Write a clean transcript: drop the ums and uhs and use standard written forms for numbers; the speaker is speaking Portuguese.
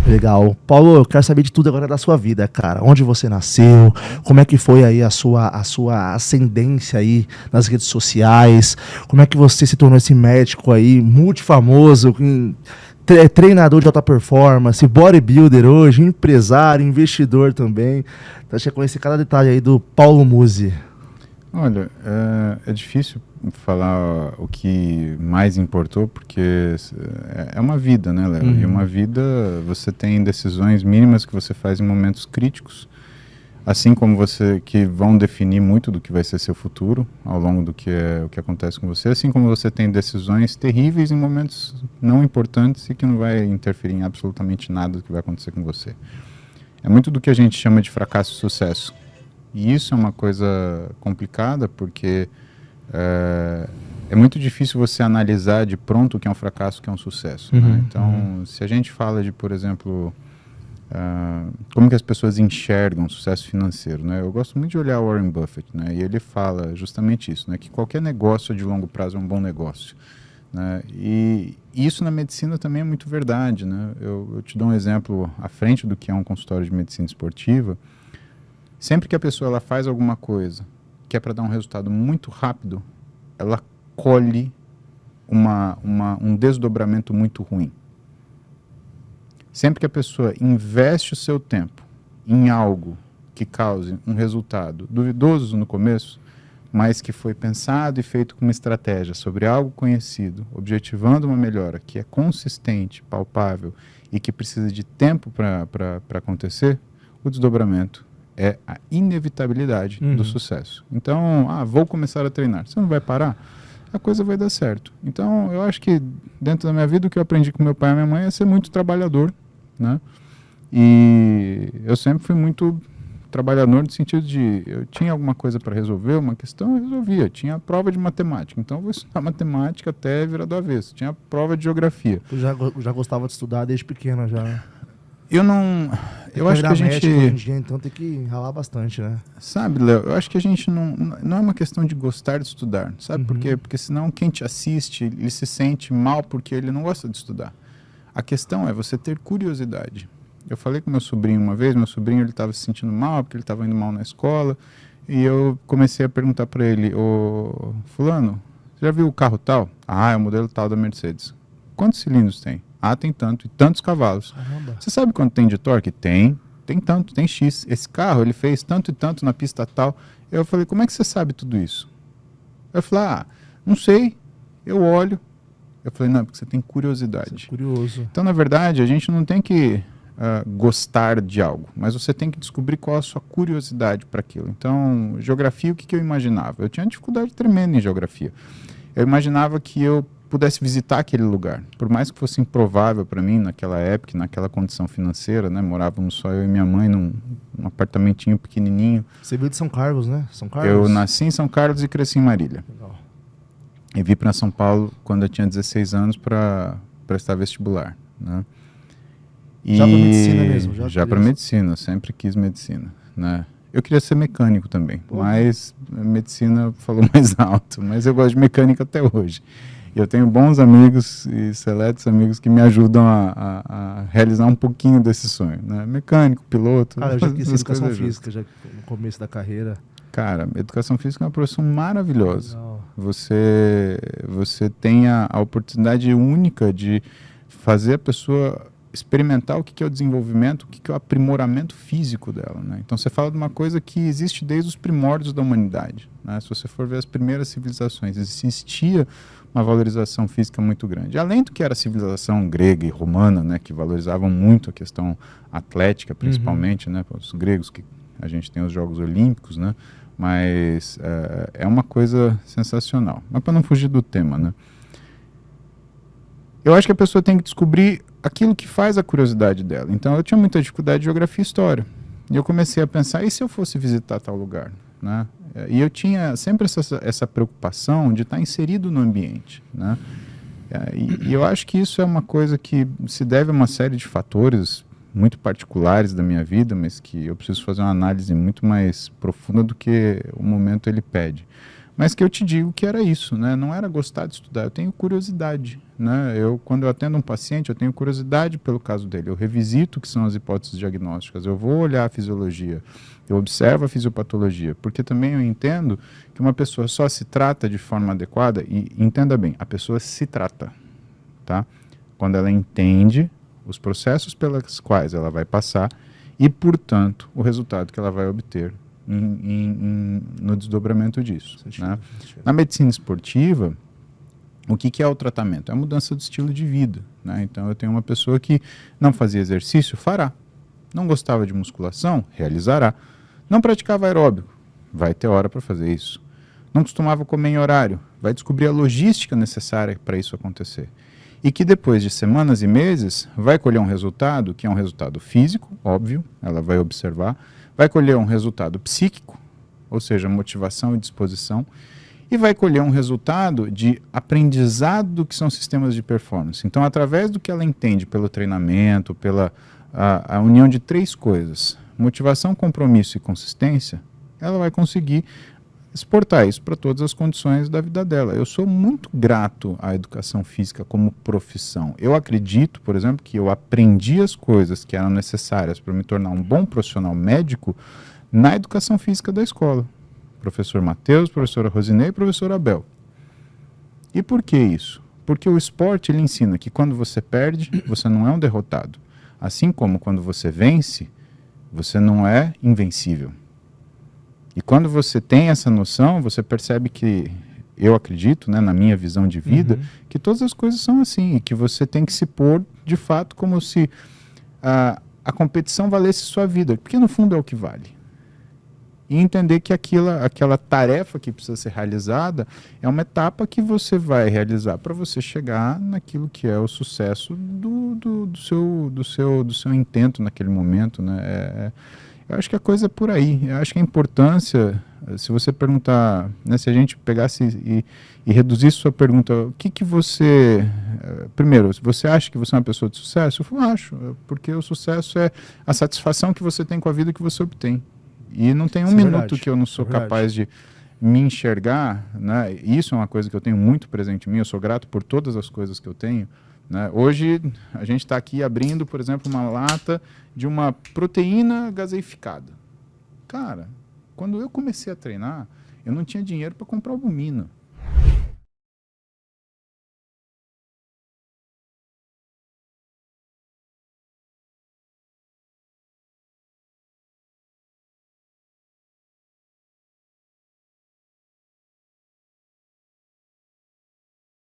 Legal. Paulo, eu quero saber de tudo agora da sua vida, cara. Onde você nasceu? Como é que foi aí a sua ascendência aí nas redes sociais? Como é que você se tornou esse médico aí, multifamoso, treinador de alta performance, bodybuilder hoje, empresário, investidor também? Então, deixa eu conhecer cada detalhe aí do Paulo Musi. Olha, é difícil falar o que mais importou, porque é uma vida, né, Léo? E uma vida, você tem decisões mínimas que você faz em momentos críticos, assim como que vão definir muito do que vai ser seu futuro ao longo do que o que acontece com você, assim como você tem decisões terríveis em momentos não importantes e que não vai interferir em absolutamente nada do que vai acontecer com você. É muito do que a gente chama de fracasso e sucesso. E isso é uma coisa complicada, porque é muito difícil você analisar de pronto o que é um fracasso e o que é um sucesso. Né? Então, se a gente fala de, por exemplo, como que as pessoas enxergam sucesso financeiro, né? Eu gosto muito de olhar o Warren Buffett, né? E ele fala justamente isso, né? Que qualquer negócio de longo prazo é um bom negócio. Né? E isso na medicina também é muito verdade. Né? Eu te dou um exemplo à frente do que é um consultório de medicina esportiva. Sempre que a pessoa ela faz alguma coisa que é para dar um resultado muito rápido, ela colhe um desdobramento muito ruim. Sempre que a pessoa investe o seu tempo em algo que cause um resultado duvidoso no começo, mas que foi pensado e feito com uma estratégia sobre algo conhecido, objetivando uma melhora que é consistente, palpável e que precisa de tempo para acontecer, o desdobramento é a inevitabilidade do sucesso. Então, vou começar a treinar. Você não vai parar? A coisa vai dar certo. Então, eu acho que dentro da minha vida, o que eu aprendi com meu pai e minha mãe é ser muito trabalhador, né? E eu sempre fui muito trabalhador no sentido de, eu tinha alguma coisa para resolver, uma questão, eu resolvia. Tinha prova de matemática, então eu vou estudar matemática até virar do avesso. Tinha prova de geografia. Eu já gostava de estudar desde pequeno, já. Eu acho que a gente... Hoje em dia, então tem que ralar bastante, né? Sabe, Léo, eu acho que a gente não é uma questão de gostar de estudar, sabe por quê? Porque senão quem te assiste, ele se sente mal porque ele não gosta de estudar. A questão é você ter curiosidade. Eu falei com meu sobrinho uma vez, meu sobrinho ele estava se sentindo mal porque ele estava indo mal na escola, e eu comecei a perguntar para ele, ô fulano, você já viu o carro tal? É o modelo tal da Mercedes. Quantos cilindros tem? Tem tanto, e tantos cavalos. Caramba. Você sabe quanto tem de torque? Tem tanto, tem X. Esse carro, ele fez tanto e tanto na pista tal. Eu falei, como é que você sabe tudo isso? Eu falei, não sei, eu olho. Eu falei, não, porque você tem curiosidade. Você é curioso. Então, na verdade, a gente não tem que gostar de algo, mas você tem que descobrir qual é a sua curiosidade para aquilo. Então, geografia, o que eu imaginava? Eu tinha dificuldade tremenda em geografia. Eu imaginava que eu pudesse visitar aquele lugar, por mais que fosse improvável para mim naquela época, naquela condição financeira, né? Morávamos só eu e minha mãe num apartamentinho pequenininho. Você veio de São Carlos, né? São Carlos? Eu nasci em São Carlos e cresci em Marília. Legal. E vim para São Paulo quando eu tinha 16 anos para prestar vestibular, né? Já para medicina mesmo? Já para medicina, sempre quis medicina, né? Eu queria ser mecânico também, mas a medicina falou mais alto, mas eu gosto de mecânica até hoje. Eu tenho bons amigos e seletos amigos que me ajudam a realizar um pouquinho desse sonho, né? Mecânico, piloto. Eu já quis educação física, já no começo da carreira. Cara, educação física é uma profissão maravilhosa. Legal. Você tem a oportunidade única de fazer a pessoa experimentar o que é o desenvolvimento, o que é o aprimoramento físico dela, né? Então você fala de uma coisa que existe desde os primórdios da humanidade, né? Se você for ver as primeiras civilizações, existia uma valorização física muito grande. Além do que era a civilização grega e romana, né, que valorizavam muito a questão atlética, principalmente, né? Os gregos, que a gente tem os Jogos Olímpicos, né? Mas é uma coisa sensacional. Mas para não fugir do tema, né? Eu acho que a pessoa tem que descobrir aquilo que faz a curiosidade dela. Então, eu tinha muita dificuldade de geografia e história. E eu comecei a pensar, e se eu fosse visitar tal lugar? Né? E eu tinha sempre essa preocupação de estar inserido no ambiente. Né? E eu acho que isso é uma coisa que se deve a uma série de fatores muito particulares da minha vida, mas que eu preciso fazer uma análise muito mais profunda do que o momento ele pede. mas que eu te digo que era isso, né? Não era gostar de estudar, eu tenho curiosidade, né? Quando eu atendo um paciente, eu tenho curiosidade pelo caso dele, eu revisito o que são as hipóteses diagnósticas, eu vou olhar a fisiologia, eu observo a fisiopatologia, porque também eu entendo que uma pessoa só se trata de forma adequada, e entenda bem, a pessoa se trata, tá? Quando ela entende os processos pelos quais ela vai passar e, portanto, o resultado que ela vai obter no desdobramento disso. Né? Na medicina esportiva, o que é o tratamento? É a mudança do estilo de vida. Né? Então, eu tenho uma pessoa que não fazia exercício, fará. Não gostava de musculação, realizará. Não praticava aeróbico, vai ter hora para fazer isso. Não costumava comer em horário, vai descobrir a logística necessária para isso acontecer. E que depois de semanas e meses vai colher um resultado que é um resultado físico, óbvio, ela vai observar, vai colher um resultado psíquico, ou seja, motivação e disposição, e vai colher um resultado de aprendizado do que são sistemas de performance. Então, através do que ela entende pelo treinamento, pela a união de 3 coisas, motivação, compromisso e consistência, ela vai conseguir exportar isso para todas as condições da vida dela. Eu sou muito grato à educação física como profissão. Eu acredito, por exemplo, que eu aprendi as coisas que eram necessárias para me tornar um bom profissional médico na educação física da escola. Professor Matheus, professora Rosinei e professor Abel. E por que isso? Porque o esporte ele ensina que quando você perde, você não é um derrotado. Assim como quando você vence, você não é invencível. E quando você tem essa noção, você percebe que, eu acredito, né, na minha visão de vida, que todas as coisas são assim, e que você tem que se pôr, de fato, como se a competição valesse sua vida, porque no fundo é o que vale. E entender que aquela tarefa que precisa ser realizada é uma etapa que você vai realizar para você chegar naquilo que é o sucesso do seu intento naquele momento, né? Eu acho que a coisa é por aí. Eu acho que a importância, se você perguntar, né, se a gente pegasse e reduzisse sua pergunta, o que você... Primeiro, você acha que você é uma pessoa de sucesso? Eu acho, porque o sucesso é a satisfação que você tem com a vida que você obtém. E não tem um minuto que eu não sou capaz de me enxergar, né? Isso é uma coisa que eu tenho muito presente em mim, eu sou grato por todas as coisas que eu tenho. Né? Hoje a gente está aqui abrindo, por exemplo, uma lata de uma proteína gaseificada. Cara, quando eu comecei a treinar, eu não tinha dinheiro para comprar albumina.